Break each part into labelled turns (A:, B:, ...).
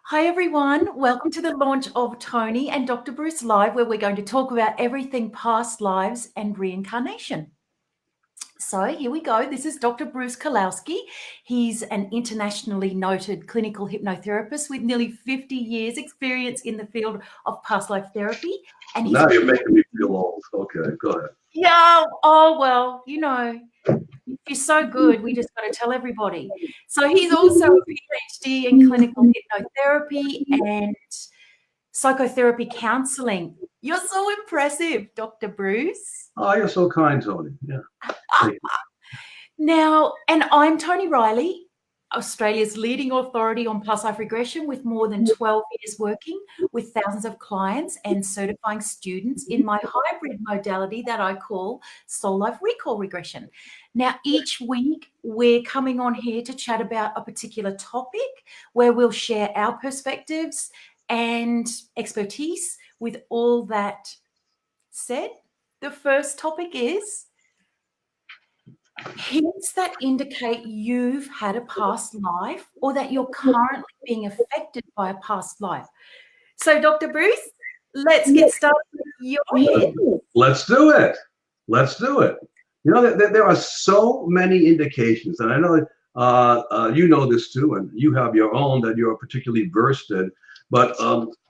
A: Hi everyone, welcome to the launch of Toni and Dr Bruce Live, where we're going to talk about everything past lives and reincarnation. So here we go. This is Dr. Bruce Kaloski. He's an internationally noted clinical hypnotherapist with nearly 50 years experience in the field of past life therapy. And
B: now you're making me feel old. Okay, go ahead.
A: Yeah, oh well, you know, you're so good. We just got to tell everybody. So he's also a PhD in clinical hypnotherapy and psychotherapy counselling. You're so impressive, Dr. Bruce.
B: Oh, you're so kind, Toni. Yeah.
A: Now, and I'm Toni Reilly, Australia's leading authority on past life regression, with more than 12 years working with thousands of clients and certifying students in my hybrid modality that I call SoulLife Recall Regression. Now, each week we're coming on here to chat about a particular topic where we'll share our perspectives and expertise. With all that said, the first topic is hints that indicate you've had a past life or that you're currently being affected by a past life. So, Dr. Bruce, let's get started with your hint.
B: Let's do it. Let's do it. You know, there are so many indications, and I know you know this too, and you have your own that you're particularly versed in. But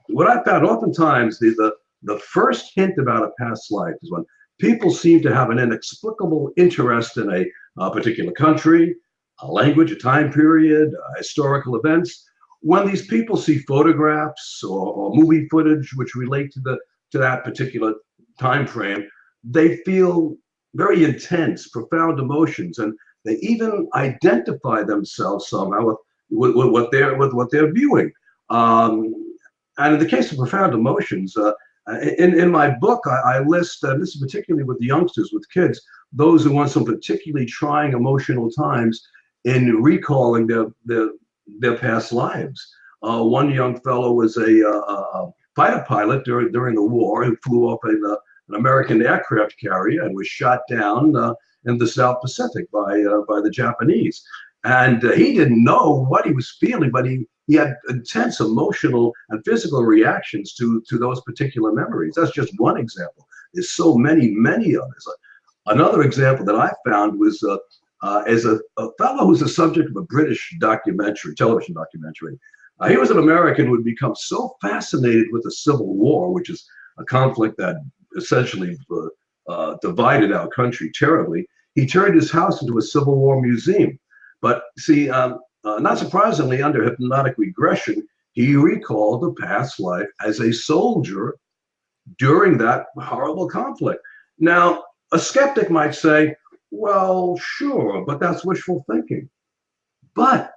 B: what I found oftentimes, the first hint about a past life is when people seem to have an inexplicable interest in a particular country, a language, a time period, historical events. When these people see photographs or movie footage which relate to that particular time frame, they feel very intense, profound emotions, and they even identify themselves somehow with what they're viewing. And in the case of profound emotions, in my book, I list, this is particularly with the youngsters, with kids, those who want some particularly trying emotional times in recalling their past lives. One young fellow was a fighter pilot during the war who flew off an American aircraft carrier and was shot down in the South Pacific by the Japanese. And he didn't know what he was feeling, but he had intense emotional and physical reactions to those particular memories. That's just one example. There's so many others. Another example that I found was as a fellow who's the subject of a British television documentary. He was an American who had become so fascinated with the Civil War, which is a conflict that essentially divided our country terribly. He turned his house into a Civil War museum. But see, not surprisingly, under hypnotic regression, he recalled a past life as a soldier during that horrible conflict. Now, a skeptic might say, well, sure, but that's wishful thinking. But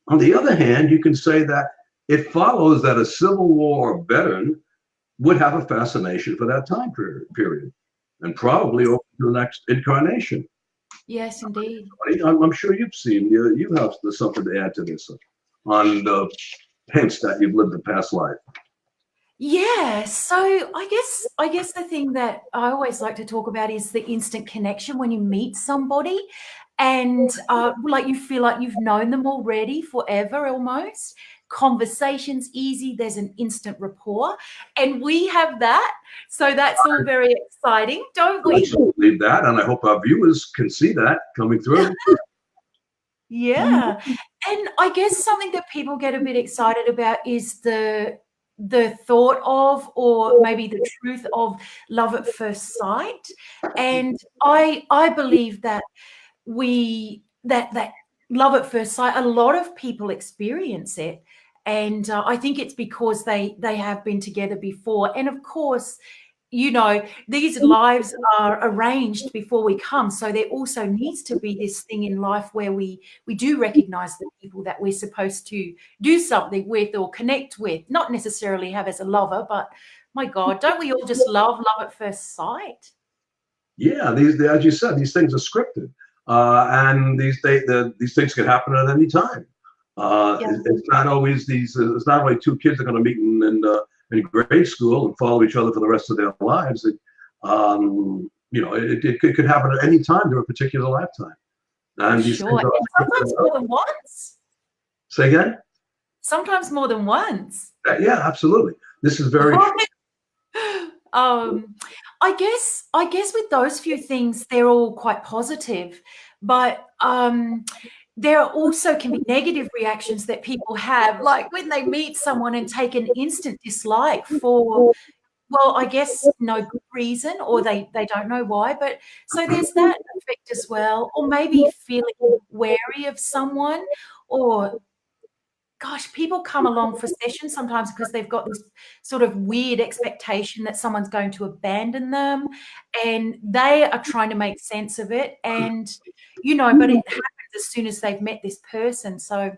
B: on the other hand, you can say that it follows that a Civil War veteran would have a fascination for that time period and probably over to the next incarnation.
A: Yes, indeed.
B: I'm sure you've seen, you have something to add to this on the hints that you've lived a past life.
A: Yeah, so I guess the thing that I always like to talk about is the instant connection when you meet somebody and like you feel like you've known them already forever almost. Conversation's easy, there's an instant rapport, and we have that. So that's all very exciting, don't we?
B: I believe that, and I hope our viewers can see that coming through.
A: Yeah, and I guess something that people get a bit excited about is the thought of, or maybe the truth of, love at first sight. And I believe that that love at first sight, a lot of people experience it. And I think it's because they have been together before. And of course, you know, these lives are arranged before we come. So there also needs to be this thing in life where we do recognize the people that we're supposed to do something with or connect with, not necessarily have as a lover, but my God, don't we all just love at first sight?
B: Yeah, as you said, these things are scripted. And these things can happen at any time. It's not always it's not like two kids are going to meet in grade school and follow each other for the rest of their lives. It could happen at any time during a particular lifetime. And these
A: sure, and sometimes more than once.
B: Say again?
A: Sometimes more than once.
B: Yeah, absolutely. This is very true.
A: I guess with those few things, they're all quite positive, but there also can be negative reactions that people have, like when they meet someone and take an instant dislike for, well, I guess no good reason, or they don't know why. But so there's that effect as well, or maybe feeling wary of someone, or gosh, people come along for sessions sometimes because they've got this sort of weird expectation that someone's going to abandon them, and they are trying to make sense of it. And, but it happens as soon as they've met this person. So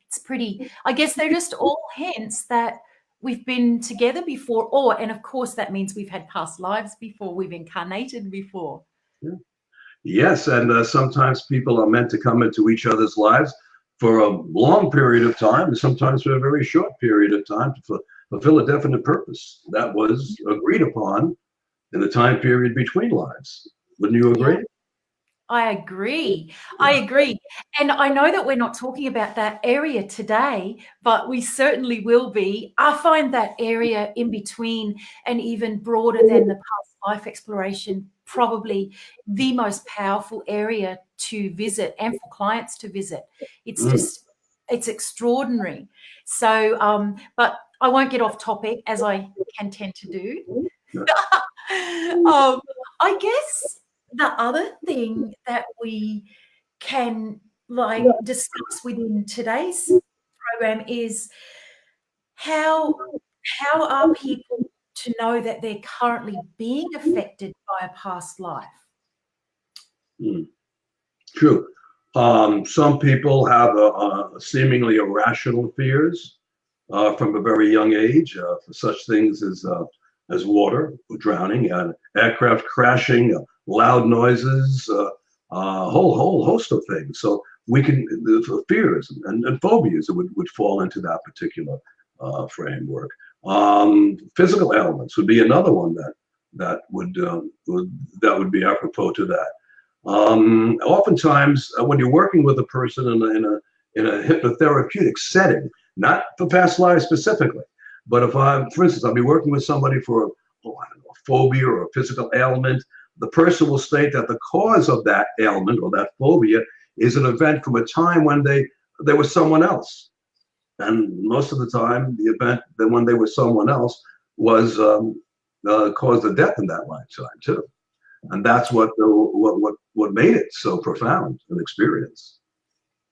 A: it's pretty, I guess they're just all hints that we've been together before. And of course, that means we've had past lives before, we've incarnated before.
B: Yeah. Yes, and sometimes people are meant to come into each other's lives for a long period of time, and sometimes for a very short period of time to fulfill a definite purpose that was agreed upon in the time period between lives. Wouldn't you agree?
A: Yeah. I agree. I agree. And I know that we're not talking about that area today, but we certainly will be. I find that area in between and even broader than the past life exploration probably the most powerful area to visit and for clients to visit. It's just, it's extraordinary. So, but I won't get off topic, as I can tend to do. I guess the other thing that we can discuss within today's program is how are people to know that they're currently being affected by a past life?
B: True. Some people have seemingly irrational fears from a very young age for such things as water, drowning, aircraft crashing, loud noises, a whole host of things. So we can, the fears and phobias would fall into that particular framework. Physical ailments would be another one that would be apropos to that. Oftentimes, when you're working with a person in a hypnotherapeutic setting, not for past lives specifically, but if for instance, I'll be working with somebody for I don't know, a phobia or a physical ailment, the person will state that the cause of that ailment or that phobia is an event from a time when they were someone else. And most of the time, the event that when they were someone else was caused a death in that lifetime too. And that's what made it so profound an experience.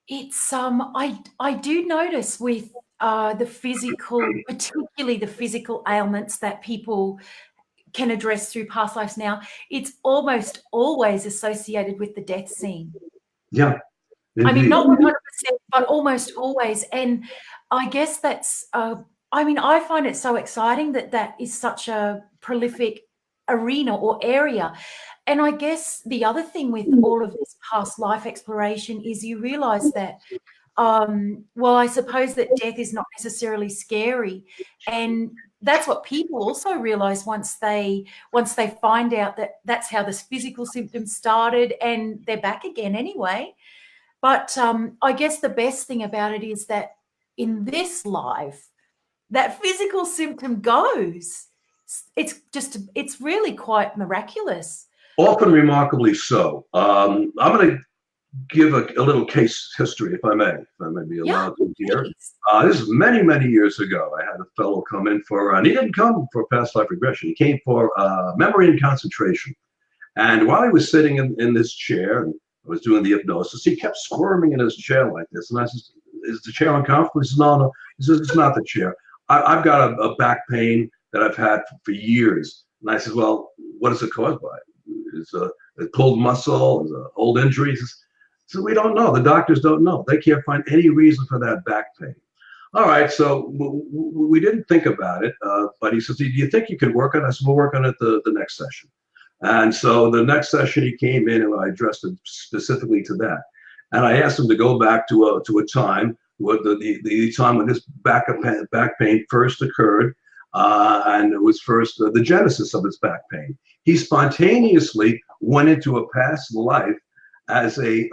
A: It's I do notice with the physical, particularly the physical ailments that people can address through past lives now, it's almost always associated with the death scene.
B: Yeah.
A: Indeed. I mean, not 100%, but almost always. And I guess that's, I find it so exciting that is such a prolific arena or area. And I guess the other thing with all of this past life exploration is you realize that, I suppose that death is not necessarily scary. And that's what people also realize once they find out that that's how this physical symptoms started and they're back again anyway. But I guess the best thing about it is that in this life, that physical symptom goes. It's really quite miraculous.
B: Often remarkably so. I'm going to give a little case history, if I may be allowed to here. This is many, many years ago. I had a fellow come in and he didn't come for past life regression. He came for memory and concentration. And while he was sitting in this chair, and I was doing the hypnosis, he kept squirming in his chair like this. And I said, is the chair uncomfortable? He says, no. He says, it's not the chair. I've got a back pain that I've had for years. And I said, well, what is it caused by? Is a pulled muscle? Is an old injury? So we don't know. The doctors don't know. They can't find any reason for that back pain. All right, so we didn't think about it, but he says, do you think you could work on it? I said, we'll work on it the next session. And so the next session he came in and I addressed it specifically to that. And I asked him to go back to a time, the time when this back pain first occurred, and it was first the genesis of his back pain. He spontaneously went into a past life as a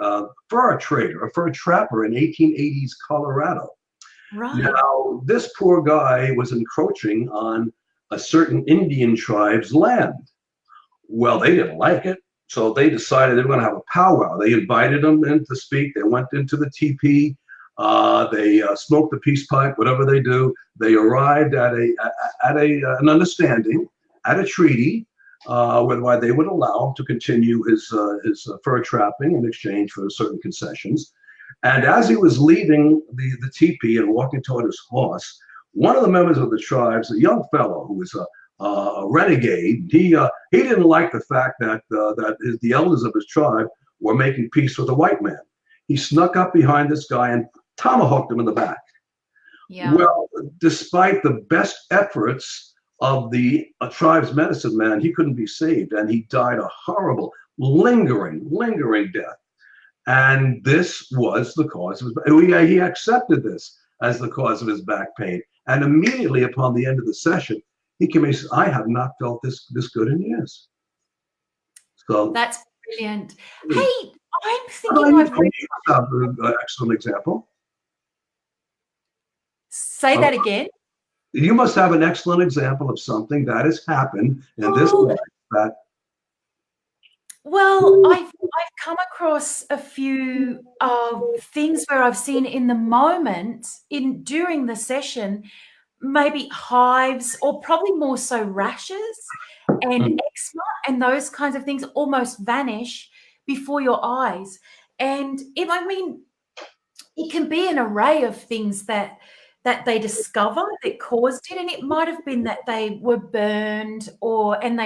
B: fur trader, a fur trapper in 1880s Colorado.
A: Right.
B: Now, this poor guy was encroaching on a certain Indian tribe's land. Well, they didn't like it, so they decided they were going to have a powwow. They invited him in to speak. They went into the teepee. They smoked the peace pipe, whatever they do. They arrived at an understanding, at a treaty, whereby they would allow him to continue his fur trapping in exchange for certain concessions. And as he was leaving the teepee and walking toward his horse, one of the members of the tribes, a young fellow who was a renegade, he didn't like the fact that the elders of his tribe were making peace with a white man. He snuck up behind this guy and tomahawked him in the back.
A: Yeah.
B: Well, despite the best efforts of the tribe's medicine man, he couldn't be saved, and he died a horrible, lingering death. And this was the cause of his. He accepted this as the cause of his back pain. And immediately upon the end of the session, he came and said, "I have not felt this good in years." So
A: that's brilliant. Hey, I'm thinking I've read
B: an excellent example.
A: Say that again.
B: You must have an excellent example of something that has happened in this life that.
A: Well, I've come across a few things where I've seen in the moment, during the session, maybe hives, or probably more so rashes and eczema and those kinds of things almost vanish before your eyes. And it can be an array of things that they discover that caused it, and it might have been that they were burned, and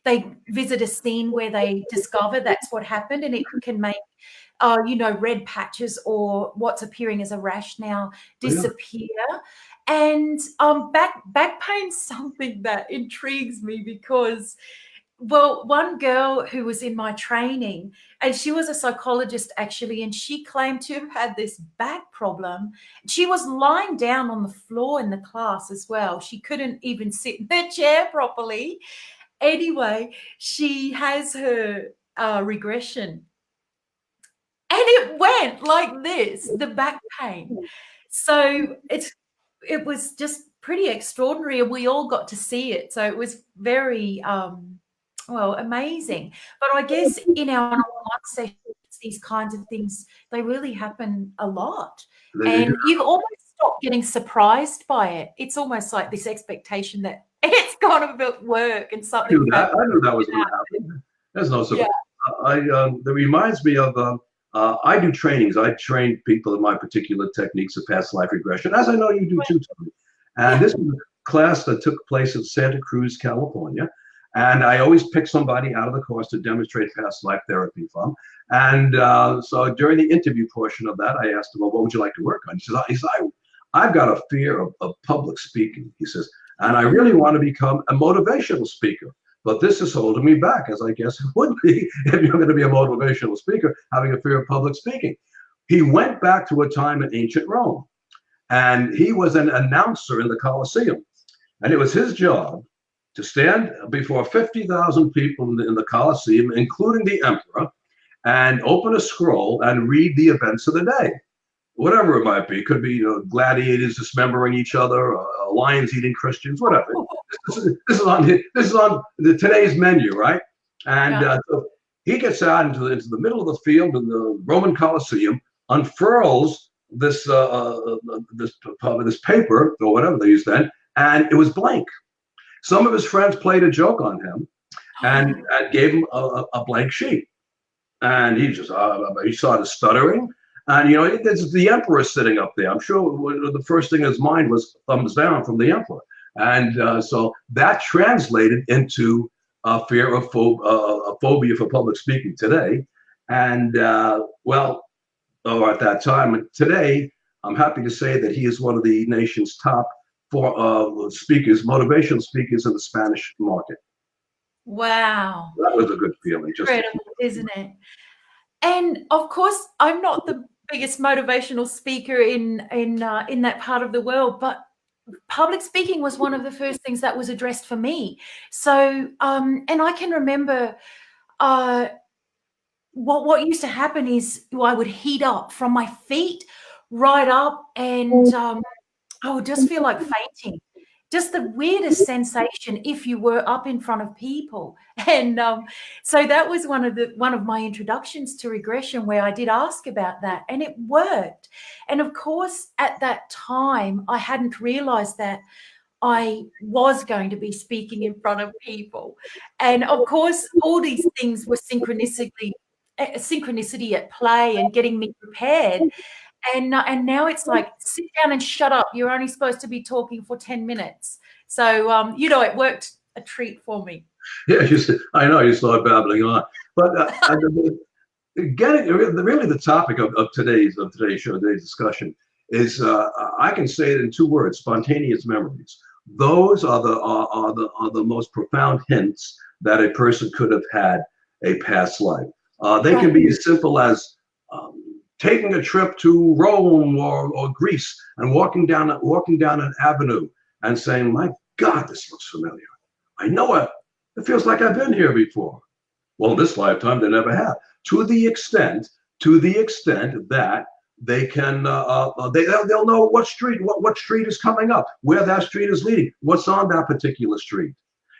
A: they visit a scene where they discover that's what happened, and it can make red patches or what's appearing as a rash now disappear. And back pain's something that intrigues me because, well, one girl who was in my training, and she was a psychologist actually, and she claimed to have had this back problem. She was lying down on the floor in the class as well. She couldn't even sit in her chair properly. Anyway, she has her regression. And it went like this, the back pain. So it was just pretty extraordinary, and we all got to see it. So it was very amazing. But I guess in our one-on-one sessions, these kinds of things, they really happen a lot. And you've almost stopped getting surprised by it. It's almost like this expectation that it's going to work and something.
B: I knew that was going to happen. There's no surprise. Yeah. That reminds me of I do trainings. I train people in my particular techniques of past life regression, as I know you do too, Toni. And this was a class that took place in Santa Cruz, California. And I always pick somebody out of the course to demonstrate past life therapy from. And so during the interview portion of that, I asked him, "Well, what would you like to work on?" He says, "I've got a fear of public speaking." He says, "And I really want to become a motivational speaker. But this is holding me back," as I guess it would be if you're going to be a motivational speaker, having a fear of public speaking. He went back to a time in ancient Rome, and he was an announcer in the Colosseum. And it was his job to stand before 50,000 people in the Colosseum, including the emperor, and open a scroll and read the events of the day. Whatever it might be. It could be gladiators dismembering each other, lions eating Christians, whatever. This is on today's menu, right? And so he gets out into the middle of the field in the Roman Colosseum, unfurls this paper or whatever they used then, and it was blank. Some of his friends played a joke on him and gave him a blank sheet, and he just he started stuttering. And it's the emperor sitting up there. I'm sure the first thing in his mind was thumbs down from the emperor. And so that translated into a fear of a phobia for public speaking today. And at that time, and today, I'm happy to say that he is one of the nation's top 4 speakers, motivational speakers in the Spanish market.
A: Wow.
B: That was a good feeling.
A: Incredible, isn't it? And of course, I'm not the biggest motivational speaker in that part of the world, but public speaking was one of the first things that was addressed for me. So, and I can remember what used to happen is I would heat up from my feet right up, and I would just feel like fainting. Just the weirdest sensation if you were up in front of people. And so that was one of my introductions to regression, where I did ask about that, and it worked. And of course, at that time, I hadn't realized that I was going to be speaking in front of people. And of course, all these things were synchronicity at play and getting me prepared. And now it's like, sit down and shut up. You're only supposed to be talking for 10 minutes. So, it worked a treat for me.
B: Yeah, I know you start babbling on. But really the topic of today's show, today's discussion is, I can say it in 2 words: spontaneous memories. Those are the most profound hints that a person could have had a past life. They can be as simple as taking a trip to Rome or Greece and walking down an avenue and saying, "My God, this looks familiar. I know it. It feels like I've been here before." Well, in this lifetime, they never have. To the extent that they can, they'll know what street is coming up, where that street is leading, what's on that particular street.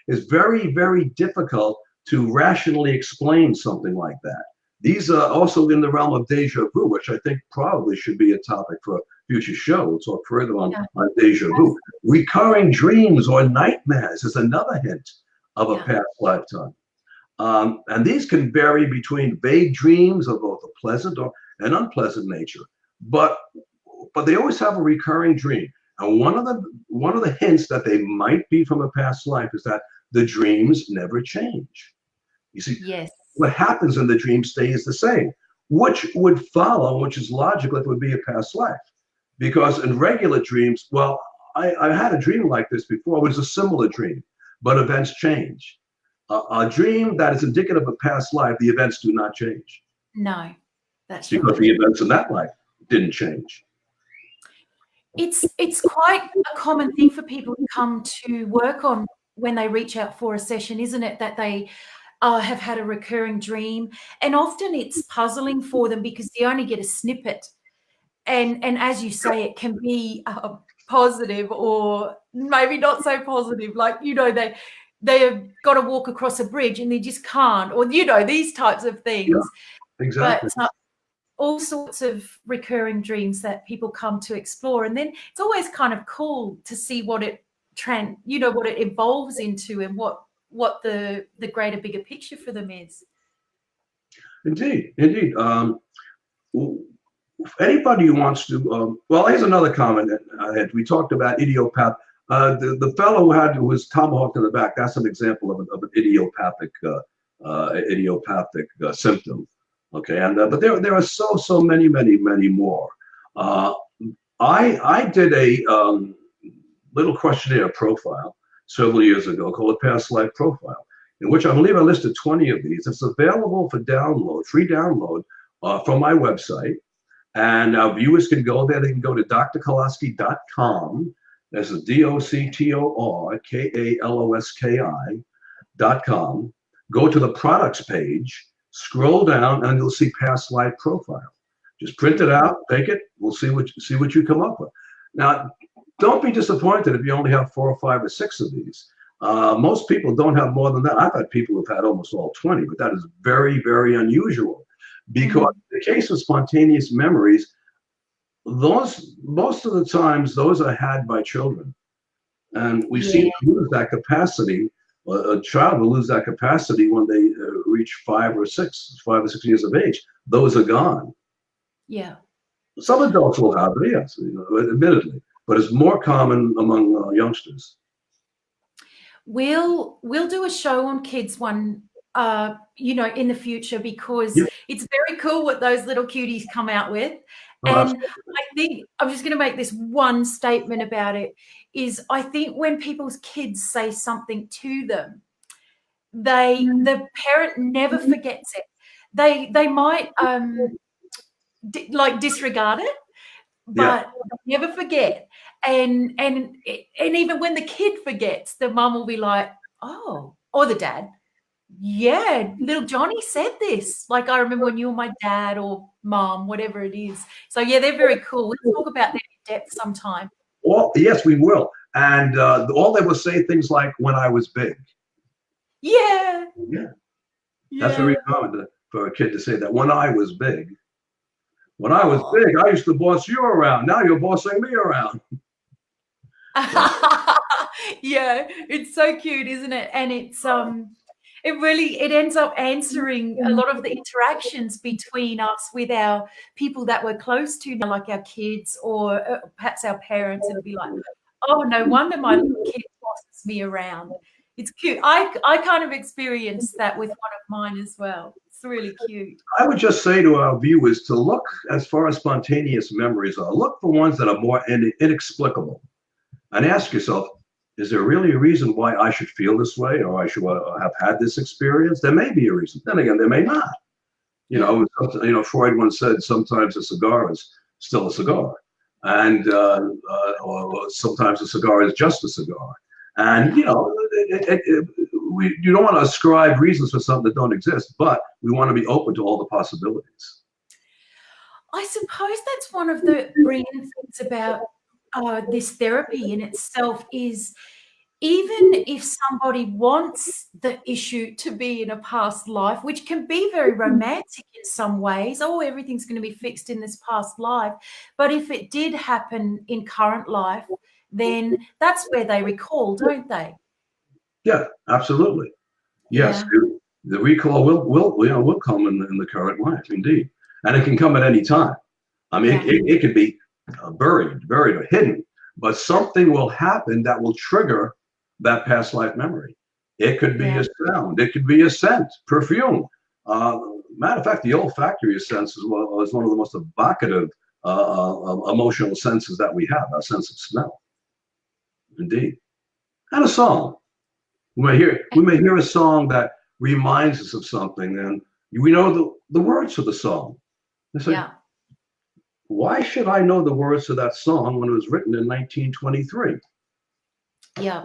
B: It's very, very difficult to rationally explain something like that. These are also in the realm of deja vu, which I think probably should be a topic for a future show. We'll talk further on deja vu. Recurring dreams or nightmares is another hint of a past lifetime. And these can vary between vague dreams of both a pleasant or an unpleasant nature, but they always have a recurring dream. And one of the hints that they might be from a past life is that the dreams never change. You see,
A: yes,
B: what happens in the dream stays the same, which would follow, which is logical, it would be a past life. Because in regular dreams, well, I had a dream like this before. It was a similar dream, but events change. A dream that is indicative of a past life, the events do not change.
A: No, that's
B: because
A: right.
B: the events in that life didn't change.
A: It's quite a common thing for people to come to work on when they reach out for a session, isn't it? That they have had a recurring dream, and often it's puzzling for them because they only get a snippet, and as you say, it can be positive or maybe not so positive. Like, they have got to walk across a bridge and they just can't, or these types of things.
B: Yeah, exactly.
A: But all sorts of recurring dreams that people come to explore, and then it's always kind of cool to see what it what it evolves into, and what the greater, bigger picture for them is. Indeed.
B: Anybody who wants to, well, here's another comment I had. We talked about idiopath. The fellow who was tomahawked in the back, that's an example of an idiopathic symptom. Okay, and but there are so many more. I did a little questionnaire profile several years ago called a Past Life Profile, in which I believe I listed 20 of these. It's available for download, free download from my website. And our viewers can go there. They can go to drkaloski.com. This is DOCTORKALOSKI.com. Go to the products page, scroll down, and you'll see Past Life Profile. Just print it out, take it. We'll see what you come up with. Now, don't be disappointed if you only have 4 or 5 or 6 of these. Most people don't have more than that. I've had people who've had almost all 20, but that is very, very unusual. Because in the case of spontaneous memories, most of the times those are had by children, and we seem to lose that capacity. A child will lose that capacity when they reach 5 or 6 years of age. Those are gone.
A: Yeah.
B: Some adults will have it, yes, admittedly, but it's more common among youngsters.
A: We'll do a show on kids one, in the future, because it's very cool what those little cuties come out with. And I think I'm just going to make this one statement about it, is I think when people's kids say something to them, the parent never forgets it. They might disregard it, but they never forget. And even when the kid forgets, the mum will be like, oh, or the dad, yeah, little Johnny said this. Like, I remember when you were my dad or mom, whatever it is. So, yeah, they're very cool. We'll talk about that in depth sometime.
B: Yes, we will. And all they will say things like, when I was big.
A: Yeah.
B: Yeah. That's
A: Yeah.
B: very common for a kid to say that. When I was big. When I was big, I used to boss you around. Now you're bossing me around.
A: Yeah, it's so cute, isn't it? And it ends up answering a lot of the interactions between us with our people that we're close to, like our kids or perhaps our parents. It'll be like, oh, no wonder my kid bosses me around. It's cute. I kind of experienced that with one of mine as well. It's really cute.
B: I would just say to our viewers to look, as far as spontaneous memories are, look for ones that are more inexplicable. And ask yourself, is there really a reason why I should feel this way, or I should have had this experience? There may be a reason. Then again, there may not. Freud once said sometimes a cigar is still a cigar, and or sometimes a cigar is just a cigar. And you don't want to ascribe reasons for something that don't exist, but we want to be open to all the possibilities.
A: I suppose that's one of the brilliant things about this therapy in itself is, even if somebody wants the issue to be in a past life, which can be very romantic in some ways, oh, everything's going to be fixed in this past life. But if it did happen in current life, then that's where they recall, don't they?
B: Yeah, absolutely. Yes,
A: Yeah.
B: the recall will come in the current life, indeed, and it can come at any time. I mean, it could be buried or hidden, but something will happen that will trigger that past life memory. It could be a sound, it could be a scent, perfume. Matter of fact, the olfactory sense is one of the most evocative emotional senses that we have, our sense of smell. Indeed. And a song. We may hear a song that reminds us of something, and we know the words to the song. It's like, why should I know the words to that song when it was written in 1923?
A: Yeah.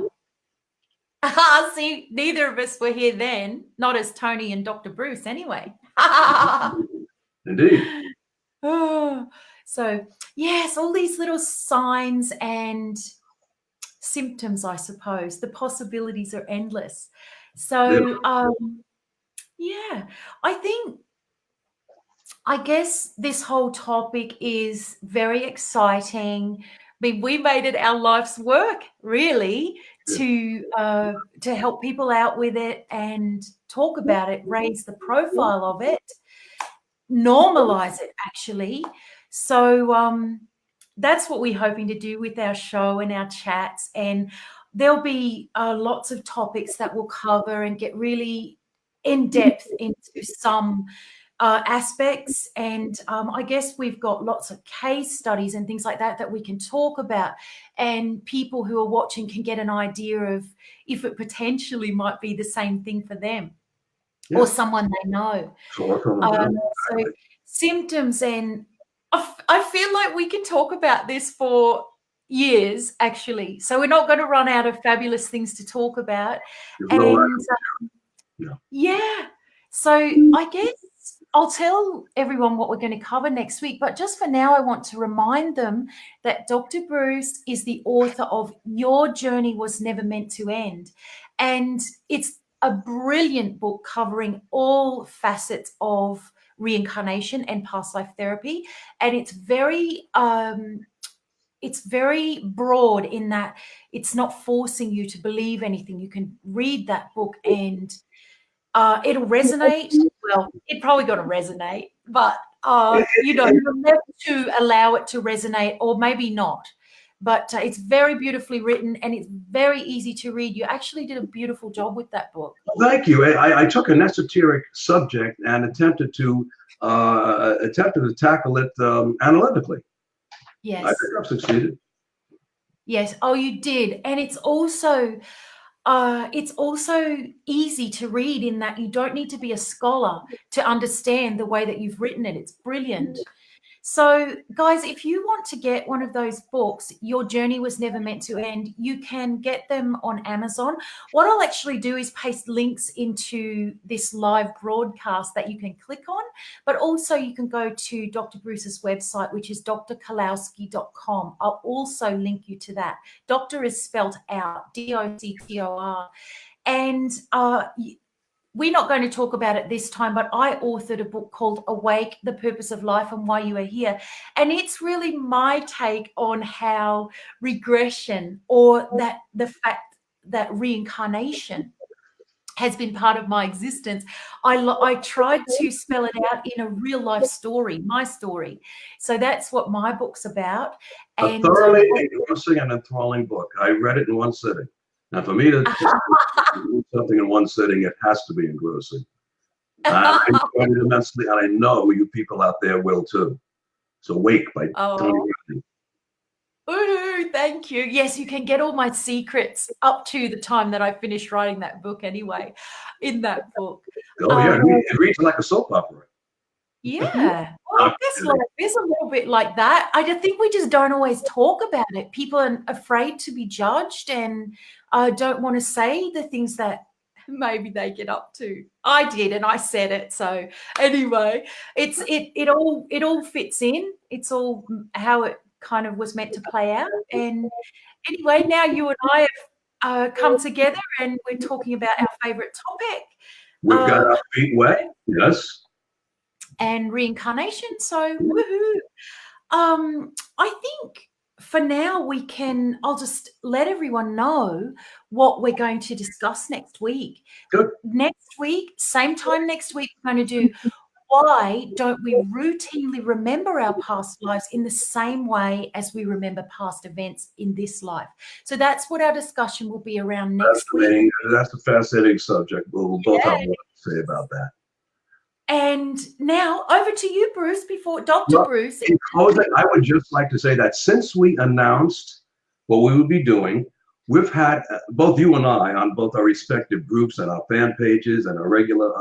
A: See, neither of us were here then, not as Toni and Dr. Bruce anyway.
B: Indeed.
A: Oh, so, yes, all these little signs and symptoms, I suppose. The possibilities are endless. So, I guess this whole topic is very exciting. I mean, we made it our life's work, really, to help people out with it and talk about it, raise the profile of it, normalize it, actually. So that's what we're hoping to do with our show and our chats. And there'll be lots of topics that we'll cover and get really in depth into some aspects. And I guess we've got lots of case studies and things like that we can talk about, and people who are watching can get an idea of if it potentially might be the same thing for them or someone they know. So symptoms, and I feel like we can talk about this for years, actually. So we're not going to run out of fabulous things to talk about. So I guess I'll tell everyone what we're going to cover next week. But just for now, I want to remind them that Dr. Bruce is the author of Your Journey Was Never Meant to End. And it's a brilliant book covering all facets of reincarnation and past life therapy. And it's very broad in that it's not forcing you to believe anything. You can read that book and it'll resonate. Well, it's probably going to resonate, but you're never to allow it to resonate, or maybe not. But it's very beautifully written and it's very easy to read. You actually did a beautiful job with that book.
B: Thank you. I took an esoteric subject and attempted to tackle it analytically.
A: Yes.
B: I think I've succeeded.
A: Yes. Oh, you did. And it's also easy to read in that you don't need to be a scholar to understand the way that you've written it. It's brilliant. So, guys, if you want to get one of those books, Your Journey Was Never Meant to End, you can get them on Amazon. What I'll actually do is paste links into this live broadcast that you can click on, but also you can go to Dr. Bruce's website, which is drkalowski.com. I'll also link you to that. Doctor is spelled out, D-O-C-T-O-R. And we're not going to talk about it this time, but I authored a book called Awake, The Purpose of Life and Why You Are Here. And it's really my take on how regression, or that the fact that reincarnation has been part of my existence. I tried to spell it out in a real life story, my story. So that's what my book's about.
B: A thoroughly engrossing and enthralling book. I read it in one sitting. Now, for me to do something in one sitting, it has to be engrossing. I enjoyed it immensely, and I know you people out there will too. So, Wake by Toni Reilly.
A: Ooh, thank you. Yes, you can get all my secrets up to the time that I finished writing that book anyway, in that book.
B: Oh, yeah, it reads like a soap opera.
A: Yeah, well, there's a little bit like that. I just think we just don't always talk about it. People are afraid to be judged and don't want to say the things that maybe they get up to. I did, and I said it. So anyway, it all fits in. It's all how it kind of was meant to play out. And anyway, now you and I have come together, and we're talking about our favorite topic.
B: We've got our feet wet. Yes.
A: And reincarnation. So woohoo. I think for now I'll just let everyone know what we're going to discuss next week.
B: Good.
A: Next week, same time next week, we're going to do why don't we routinely remember our past lives in the same way as we remember past events in this life. So that's what our discussion will be around next week.
B: That's a fascinating subject. We'll both have a lot to say about that.
A: And now over to you, Bruce, before Dr. Bruce.
B: In closing, I would just like to say that since we announced what we would be doing, we've had, both you and I, on both our respective groups and our fan pages and our regular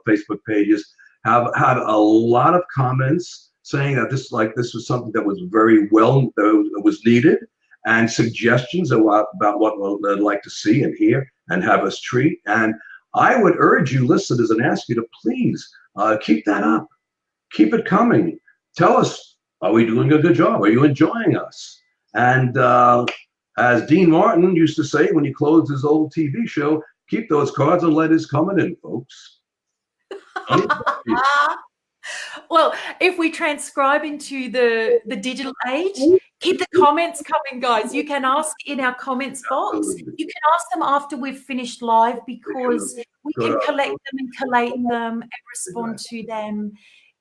B: Facebook pages, have had a lot of comments saying that this was something that was very well, was needed, and suggestions about what they'd like to see and hear and have us treat. And I would urge you listeners and ask you to please keep that up. Keep it coming. Tell us, are we doing a good job? Are you enjoying us? And as Dean Martin used to say when he closed his old TV show, keep those cards and letters coming in, folks.
A: Well, if we transcribe into the digital age, keep the comments coming, guys. You can ask in our comments box.
B: Absolutely.
A: You can ask them after we've finished live, because we can collect them and collate them and respond to them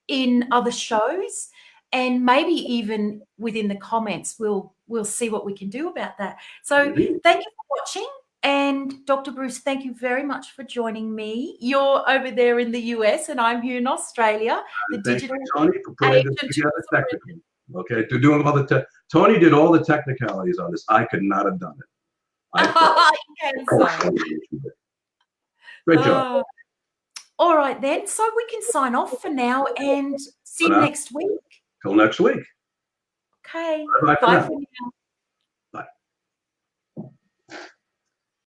A: in other shows. And maybe even within the comments, we'll see what we can do about that. So thank you for watching. And Dr. Bruce, thank you very much for joining me. You're over there in the US and I'm here in Australia.
B: Thank you, Toni, for putting this together technically. Okay, to doing all the Toni did all the technicalities on this. I could not have done it. Great job.
A: All right then. So we can sign off for now and see you next week.
B: Till next week.
A: Okay.
B: Bye
A: for now.